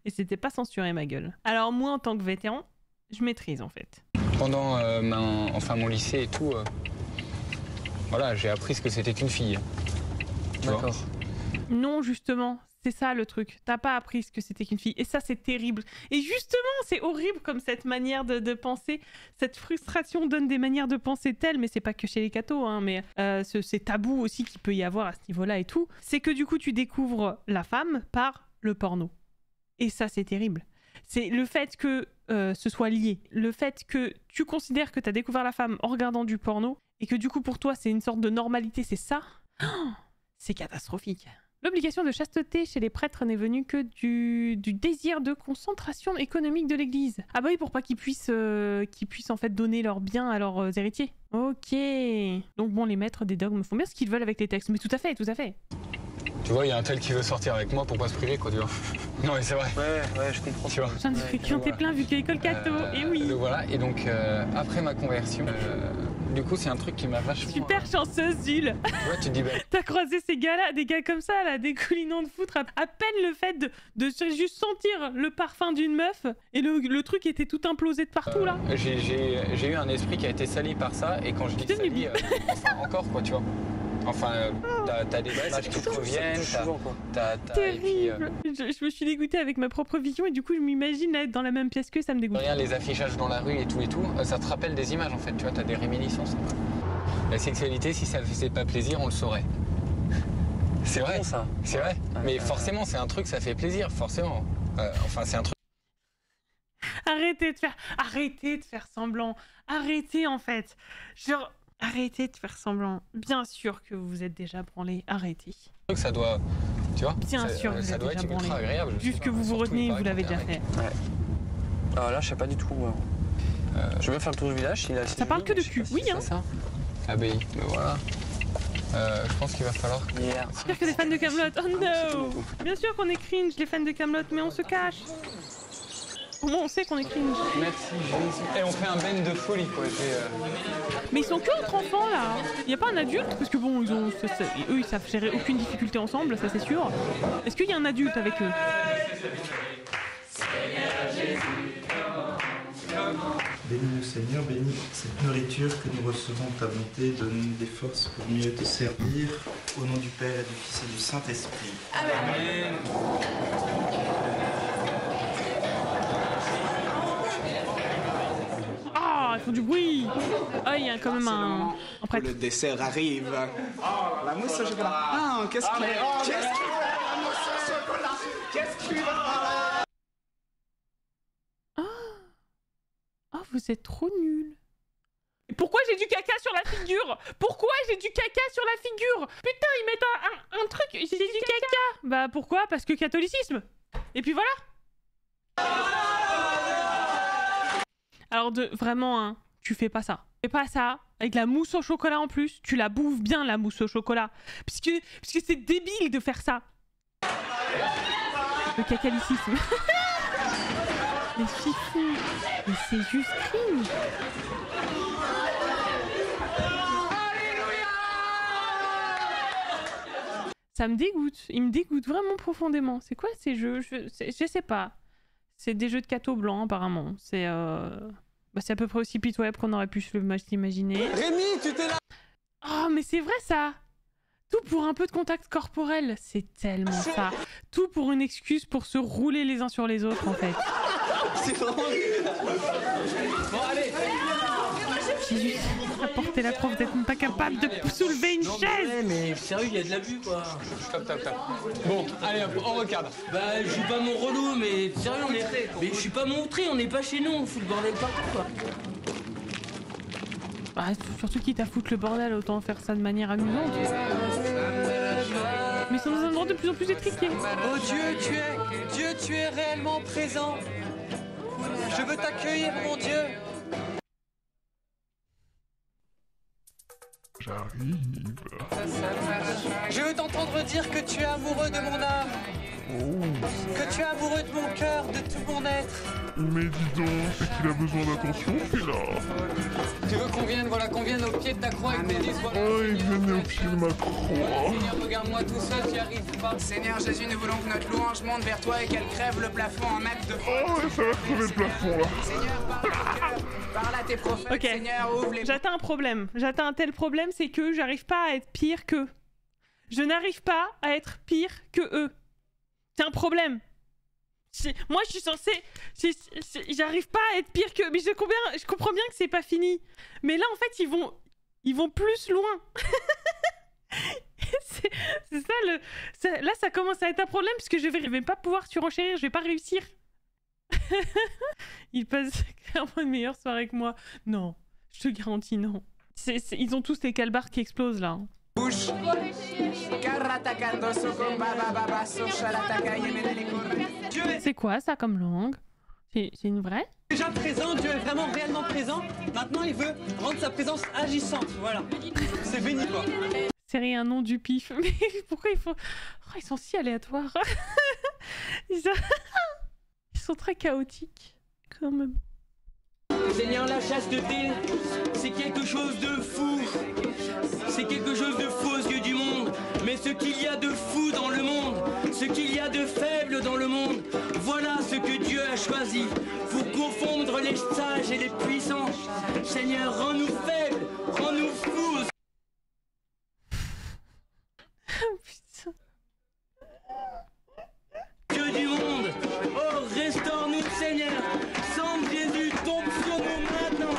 Et c'était pas censuré, ma gueule. Alors, moi, en tant que vétéran, je maîtrise, en fait. Pendant mon lycée et tout, voilà, j'ai appris ce que c'était qu'une fille. D'accord. Non, justement. C'est ça le truc, t'as pas appris ce que c'était qu'une fille. Et ça, c'est terrible. Et justement, c'est horrible comme cette manière de penser. Cette frustration donne des manières de penser telles, mais c'est pas que chez les cathos, hein, mais c'est tabou aussi qu'il peut y avoir à ce niveau-là et tout. C'est que du coup, tu découvres la femme par le porno. Et ça, c'est terrible. C'est le fait que ce soit lié. Le fait que tu considères que t'as découvert la femme en regardant du porno et que du coup, pour toi, c'est une sorte de normalité, c'est ça. Oh, c'est catastrophique. L'obligation de chasteté chez les prêtres n'est venue que du désir de concentration économique de l'Église. Ah bah oui, pour pas qu'ils puissent en fait donner leurs biens à leurs héritiers. Ok. Donc bon, les maîtres des dogmes font bien ce qu'ils veulent avec les textes, mais tout à fait, tout à fait. Tu vois, il y a un tel qui veut sortir avec moi pour pas se priver, quoi, tu vois. Non mais c'est vrai. Ouais, je comprends. Tu vois. J'en ai fait qui ont tes plein vu que l'école catho, et oui. Donc voilà, et donc après ma conversion, du coup c'est un truc qui m'a vachement... Super chanceuse, Jules. Ouais, tu te dis bah... T'as croisé ces gars-là, des gars comme ça, là, des coulinants de foutre, à peine le fait de juste sentir le parfum d'une meuf, et le truc était tout implosé de partout, là. J'ai eu un esprit qui a été sali par ça, et quand je dis sali, enfin encore, quoi, tu vois. Enfin, t'as des images qui te reviennent, terrible. Je me suis dégoûtée avec ma propre vision et du coup je m'imagine être dans la même pièce que ça me dégoûte. Regarde les affichages dans la rue et tout, ça te rappelle des images en fait, tu vois, t'as des réminiscences. La sexualité, si ça faisait pas plaisir, on le saurait. C'est vrai, bon, ça. C'est vrai. Mais forcément, c'est un truc, ça fait plaisir, forcément. Enfin, c'est un truc. Arrêtez de faire semblant. Arrêtez en fait. Genre, arrêtez de faire semblant. Bien sûr que vous vous êtes déjà branlé. Arrêtez. Ça doit, tu vois. Bien sûr que vous ça êtes doit déjà être branlé. ultra agréable. Juste que vous vous retenez, vous l'avez déjà fait. Ouais. Alors là, je sais pas du tout. Je vais bien faire le tour du village. Ça parle que de cul, oui hein. C'est ça. Abbaye, mais voilà. Je pense qu'il va falloir. J'espère que des fans de Kaamelott. Oh no. Bien sûr qu'on est cringe, les fans de Kaamelott, mais on se cache. Au moins on sait qu'on est cringe. Merci Jésus. Et on fait un bend de folie quoi. Mais ils sont que entre enfants là. Il y a pas un adulte parce que bon, eux ils savent gérer aucune difficulté ensemble, ça c'est sûr. Est-ce qu'il y a un adulte avec eux? Bénis-nous Seigneur, bénis cette nourriture que nous recevons de ta bonté, donne-nous des forces pour mieux te servir, au nom du Père et du Fils et du Saint-Esprit. Amen. Ah, ils font du bruit. Ah, il y a quand même un prêtre. Le dessert arrive. Oh, la mousse au chocolat. Ah, qu'est-ce qu'il est? Qu'est-ce qu'il veut? La mousse au chocolat. Qu'est-ce qu'il veut? Oh, vous êtes trop nuls. Pourquoi j'ai du caca sur la figure? Pourquoi j'ai du caca sur la figure? Putain, ils mettent un truc, j'ai du caca. Bah pourquoi? Parce que catholicisme. Et puis voilà. Alors vraiment, hein, tu fais pas ça. Fais pas ça, avec la mousse au chocolat en plus. Tu la bouffes bien, la mousse au chocolat. Puisque c'est débile de faire ça. Le catholicisme. Les fifous. Mais c'est juste cringe. Ça me dégoûte. Il me dégoûte vraiment profondément. C'est quoi ces jeux? Je sais pas. C'est des jeux de cathos blancs apparemment. C'est c'est à peu près aussi pitoyable qu'on aurait pu se l'imaginer. Rémi, tu t'es là. Oh mais c'est vrai ça. Tout pour un peu de contact corporel. C'est tellement ça. Tout pour une excuse pour se rouler les uns sur les autres en fait. C'est vraiment... Bon allez. Jésus, apportez la preuve d'être même pas capable de soulever une chaise. Ouais, mais sérieux, il y a de l'abus quoi. Top. Bon, allez hop, on recadre. Bah, je suis pas mon relou, mais sérieux, mais je suis pas montré, on n'est pas chez nous, on fout le bordel partout quoi. Bah, surtout quitte à foutre le bordel, autant faire ça de manière amusante. Mais ils sont dans un endroit de plus en plus étriqué. Oh Dieu, tu es réellement présent. Je veux t'accueillir, mon Dieu. J'arrive. Je veux t'entendre dire que tu es amoureux de mon âme. Que tu es amoureux de mon cœur, de tout mon être. Mais dis donc, c'est qu'il a besoin d'attention, celui-là. Tu veux qu'on vienne au pied de ta croix et que tu dises voilà. Oh, il venait au pied de ma croix. Seigneur, regarde-moi tout seul, j'y arrive pas. Seigneur Jésus, nous voulons que notre louange monte vers toi et qu'elle crève le plafond en acte de foi. Oh, ça va crever le plafond, là. Seigneur, parle à tes prophètes, Ok, Seigneur, ouvre les... j'atteins un problème. J'atteins un tel problème, c'est que j'arrive pas à être pire qu'eux. Je n'arrive pas à être pire que eux. C'est un problème. Moi, je suis censée... J'arrive pas à être pire que... Mais je comprends bien que c'est pas fini. Mais là, en fait, ils vont plus loin. c'est ça le... Là, ça commence à être un problème parce que je vais pas pouvoir surenchérir, je vais pas réussir. Ils passent clairement une meilleure soirée que moi. Non, je te garantis non. Ils ont tous les calbars qui explosent là. Bouche. C'est quoi ça comme langue? C'est une vraie? Déjà présent, Dieu est vraiment réellement présent. Maintenant, il veut rendre sa présence agissante. Voilà. C'est béni quoi. C'est un nom du pif. Mais pourquoi il faut... Oh, ils sont si aléatoires. Ils sont très chaotiques quand même. Seigneur, la chasteté, c'est quelque chose de fou. C'est quelque chose de fou aux yeux du monde. Mais ce qu'il y a de fou dans le monde, ce qu'il y a de faible dans le monde, voilà ce que Dieu a choisi pour confondre les sages et les puissants. Seigneur, rends-nous faibles, rends-nous fous. Putain. Dieu du monde, oh, restaure-nous, Seigneur. Sang de Jésus, tombe sur nous maintenant.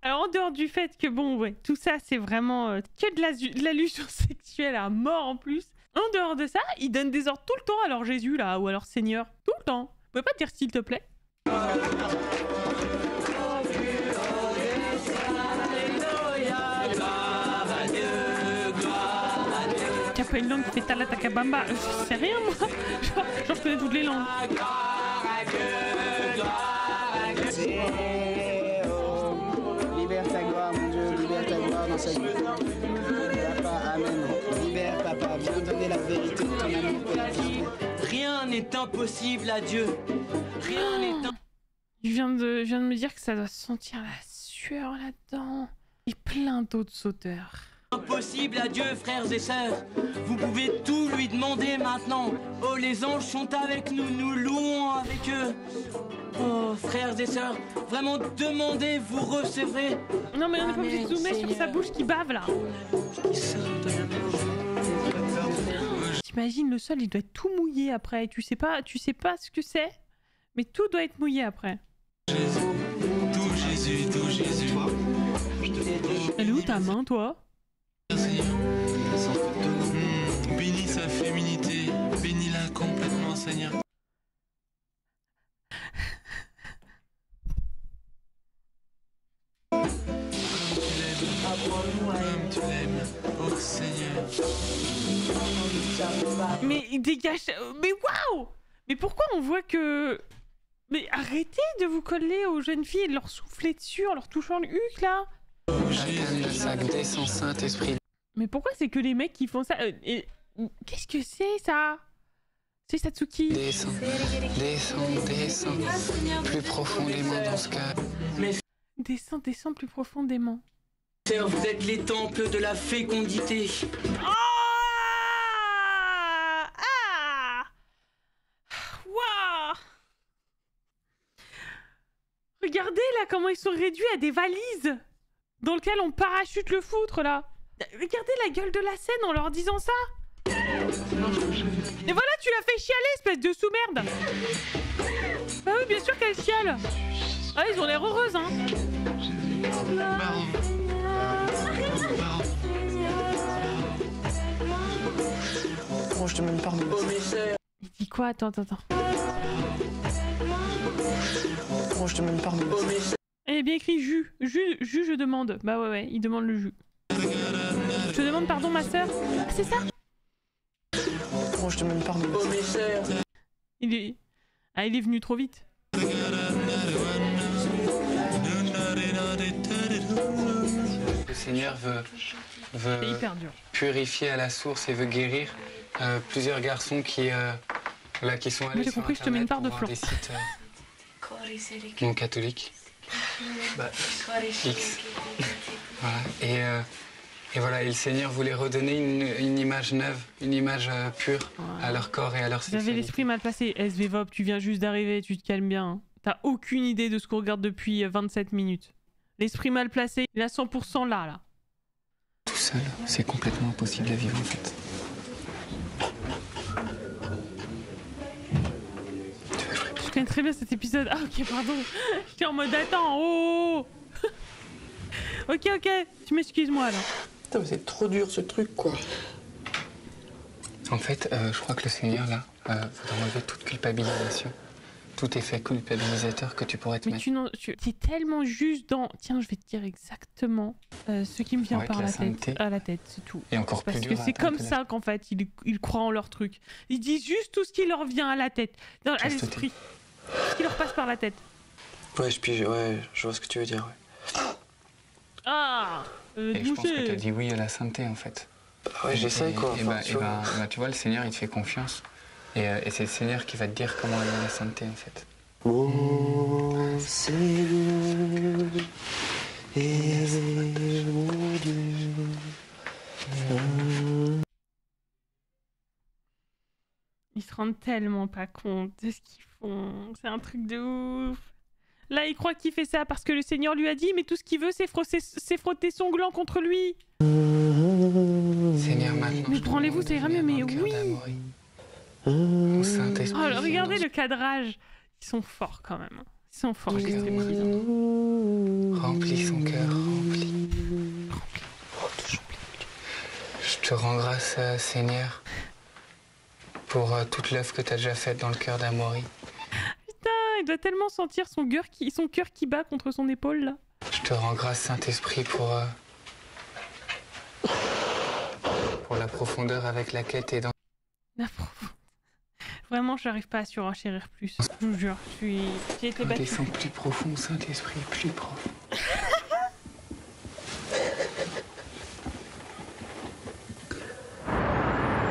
Alors en dehors du fait que bon ouais, tout ça c'est vraiment que de l'allusion sexuelle à mort en plus, En dehors de ça, ils donnent des ordres tout le temps à leur Jésus, là, ou à leur Seigneur. Tout le temps. Vous pouvez pas dire s'il te plaît? T'as pas une langue qui fait talatakabamba. Je sais rien, moi. Genre, je connais toutes les langues. Libère ta gloire, mon Dieu, libère ta gloire dans cette vie. Papa, amen. Libère, papa, viens donner la vérité de ton amour pour la vie. Rien n'est impossible à Dieu. Rien n'est impossible. Je viens de me dire que ça doit sentir la sueur là-dedans. Et plein d'autres sauteurs. Impossible à Dieu, frères et sœurs. Vous pouvez tout lui demander maintenant. Oh, les anges sont avec nous, nous louons avec eux. Oh, frères et sœurs, vraiment demandez, vous recevrez. Non mais on est pas obligé de zoomer sur sa bouche qui bave là. T'imagines, le sol il doit être tout mouillé après. Tu sais pas ce que c'est, mais tout doit être mouillé après. Jésus, tout Jésus. Elle est où ta main, toi? Bénis sa féminité, bénis-la complètement, Seigneur. Comme tu l'aimes, oh Seigneur. Mais il dégage. Mais waouh! Mais pourquoi on voit que. Mais arrêtez de vous coller aux jeunes filles et de leur souffler dessus en leur touchant le huc là! Descends, Saint-Esprit. Mais pourquoi c'est que les mecs qui font ça? Qu'est-ce que c'est ça? C'est Satsuki. Descends, plus profondément dans ce cas. Descends plus profondément. Vous êtes les temples de la fécondité. Ah! Waouh! Regardez là comment ils sont réduits à des valises dans lesquelles on parachute le foutre là. Regardez la gueule de la scène en leur disant ça. Et voilà, tu l'as fait chialer, espèce de sous-merde. Bah oui, bien sûr qu'elle chiale. Ah, ils ont l'air heureuses, hein. Oh, je te demande pardon. Il dit quoi? Attends. Oh, je te demande pardon. Il est bien écrit jus, je demande. Bah ouais, il demande le jus. Je te demande pardon, ma sœur. Ah, c'est ça? Oh, je te demande pardon. Il est venu trop vite. Le Seigneur veut hyper dur. Purifier à la source et veut guérir plusieurs garçons qui sont allés j'ai compris, je te mets une part de flan. des sites non catholiques. X. Voilà. Et voilà, et le Seigneur voulait redonner une image neuve, une image pure à leur corps et à leur Vous sexualité. avez l'esprit mal placé. SVVOP, tu viens juste d'arriver, tu te calmes bien. Hein. T'as aucune idée de ce qu'on regarde depuis 27 minutes. L'esprit mal placé, il est à 100% là. Tout seul, c'est complètement impossible à vivre en fait. Je connais très bien cet épisode. Ah ok, pardon. J'étais en mode attends, oh. Ok, tu m'excuses moi alors. Putain, mais c'est trop dur ce truc quoi. En fait, je crois que le Seigneur là voudrait enlever toute culpabilisation. Tout effet culpabilisateur que tu pourrais te mettre. Mais tu es tellement juste dans... Tiens, je vais te dire exactement ce qui me vient par la tête, c'est tout. Et encore Parce plus que dur c'est comme ça qu'en fait, ils croient en leur truc. Ils disent juste tout ce qui leur vient à la tête, à l'esprit. Ce qui leur passe par la tête. Ouais, je vois ce que tu veux dire, ouais. Ah et je pense que tu as dit oui à la sainteté en fait. Bah ouais, j'essaye quoi. Et tu vois, le Seigneur il te fait confiance. Et c'est le Seigneur qui va te dire comment aller à la sainteté en fait. Mon Seigneur est mon Dieu. Ils se rendent tellement pas compte de ce qu'ils font. C'est un truc de ouf. Là, il croit qu'il fait ça parce que le Seigneur lui a dit, mais tout ce qu'il veut, c'est frotter son gland contre lui. Seigneur, maintenant. Mais branlez-vous, ça ira mieux, mais oui. Au Saint-Esprit. Oh, regardez le cadrage. Ils sont forts quand même. Ils sont forts, les épisode. Remplis son cœur, remplis. Je te rends grâce, Seigneur, pour toute l'œuvre que t'as déjà faite dans le cœur d'Amaury. Putain, il doit tellement sentir son cœur qui bat contre son épaule là. Je te rends grâce, Saint-Esprit, pour la profondeur avec laquelle t'es dans... La profondeur. Vraiment, j'arrive pas à surenchérir plus. Je vous jure, j'ai été battue. Descends plus profond, Saint-Esprit, plus profond.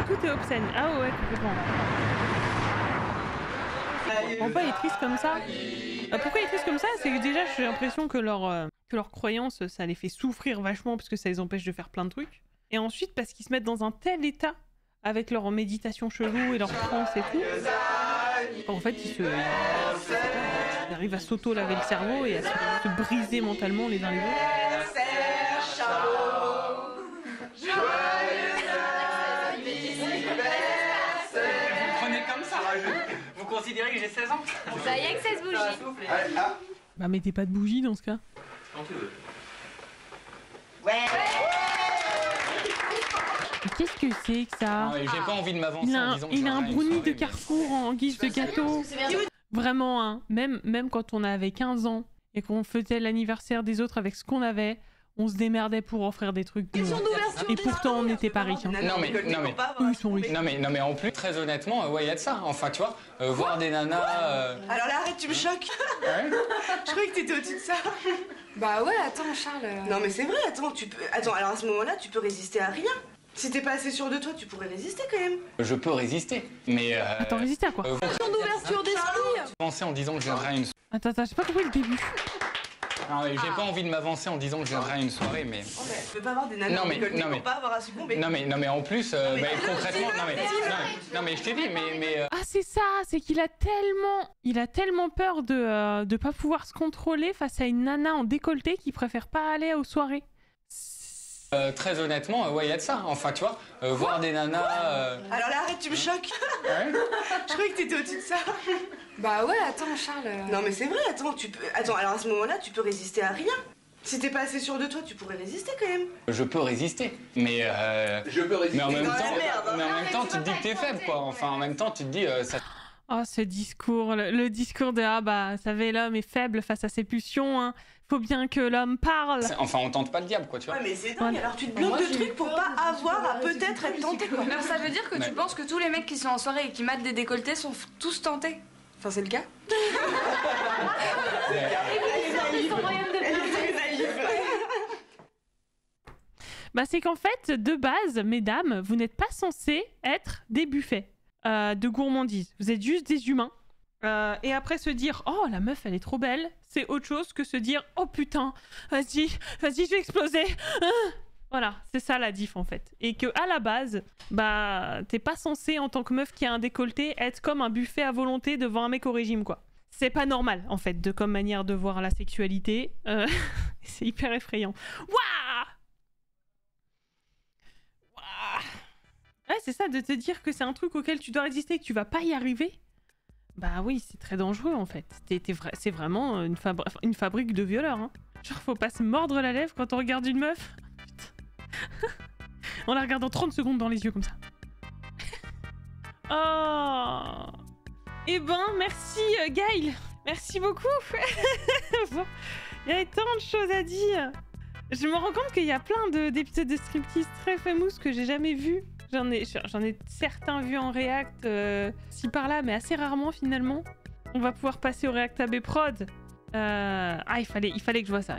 Tout est obscène. Ah ouais, complètement. Pourquoi il est triste comme ça? Pourquoi il est triste comme ça? C'est que déjà, j'ai l'impression que leur croyance, ça les fait souffrir vachement parce que ça les empêche de faire plein de trucs. Et ensuite, parce qu'ils se mettent dans un tel état avec leur méditation chelou et leur trance et tout. En fait, ils arrivent à s'auto-laver le cerveau et à se briser mentalement les uns les autres. Vous prenez comme ça, vous considérez que j'ai 16 ans? Ça y est que 16 bougies. Bah mettez pas de bougie dans ce cas. Ouais. Qu'est-ce que c'est que ça? J'ai pas envie de m'avancer en disant que il a un j'aurai une brownie soirée, de Carrefour en guise de gâteau. Vraiment, hein, même quand on avait 15 ans et qu'on faisait l'anniversaire des autres avec ce qu'on avait, on se démerdait pour offrir des trucs. Et pourtant, on n'était pas riches. Hein. Non mais Eux, ils sont riches. non mais en plus, très honnêtement, ouais, il y a de ça. Enfin, tu vois, voir des nanas. Alors là, arrête, tu me choques. Ouais. Je croyais que t'étais au-dessus de ça. Bah ouais, attends, Charles. Non mais c'est vrai, attends, Attends, alors à ce moment-là, tu peux résister à rien. Si t'es pas assez sûr de toi, tu pourrais résister quand même. Je peux résister, mais. Attends, résister à quoi? D'ouverture d'esprit. Penser en disant que je viendrai à une. Attends, j'ai pas compris le début. Non, mais j'ai pas envie de m'avancer en disant que je viendrai à une soirée, mais. Tu peux pas avoir des nanas Non, mais- qui non, mais- pour pas avoir à succomber. Non mais en plus, concrètement, non mais je t'ai dit, mais. Ah, c'est ça, c'est qu'il a tellement peur de pas pouvoir se contrôler face à une nana en décolleté qui préfère pas aller aux soirées. Très honnêtement, ouais, il y a de ça. Enfin, tu vois, voir des nanas. Alors là, arrête, tu me choques. Ouais. Je croyais que t'étais au-dessus de ça. Bah ouais, attends, Charles. Non mais c'est vrai, attends, Attends, alors à ce moment-là, tu peux résister à rien. Si t'es pas assez sûr de toi, tu pourrais résister quand même. Je peux résister, mais. Je peux résister. Mais en même dans la temps, merde, hein. mais en même temps, tu te dis que t'es faible, quoi. Enfin, en même temps, tu te dis ça. Oh, ce discours, le discours de ah bah, vous savez, l'homme est faible face à ses pulsions, hein. Faut bien que l'homme parle. Enfin, on tente pas le diable, quoi, tu vois. Ouais, mais c'est dingue, alors tu te bloques de trucs pour pas avoir à peut-être être tenté, quoi. Alors ça veut dire que Mais- tu penses que tous les mecs qui sont en soirée et qui matent des décolletés sont tous tentés? Enfin, c'est le cas? Bah, c'est qu'en fait, de base, mesdames, vous n'êtes pas censés être des buffets de gourmandise. Vous êtes juste des humains. Et après se dire, oh, la meuf, elle est trop belle, c'est autre chose que se dire, oh putain, vas-y, je vais exploser. Voilà, c'est ça la diff en fait. Et que à la base, bah, t'es pas censé en tant que meuf qui a un décolleté être comme un buffet à volonté devant un mec au régime, quoi. C'est pas normal en fait, comme manière de voir la sexualité. C'est hyper effrayant. Waouh! Ouais, c'est ça, de te dire que c'est un truc auquel tu dois résister et que tu vas pas y arriver. Bah oui, c'est très dangereux en fait. C'est vraiment une fabrique de violeurs. Hein. Genre, faut pas se mordre la lèvre quand on regarde une meuf. Putain. On la regarde en 30 secondes dans les yeux comme ça. Oh. Eh ben, merci Gaël. Merci beaucoup. Bon, il y a tant de choses à dire. Je me rends compte qu'il y a plein d'épisodes de striptease très famous que j'ai jamais vus. J'en ai certains vus en React, ci par là, mais assez rarement finalement. On va pouvoir passer au React AB Prod. Ah, il fallait que je vois ça.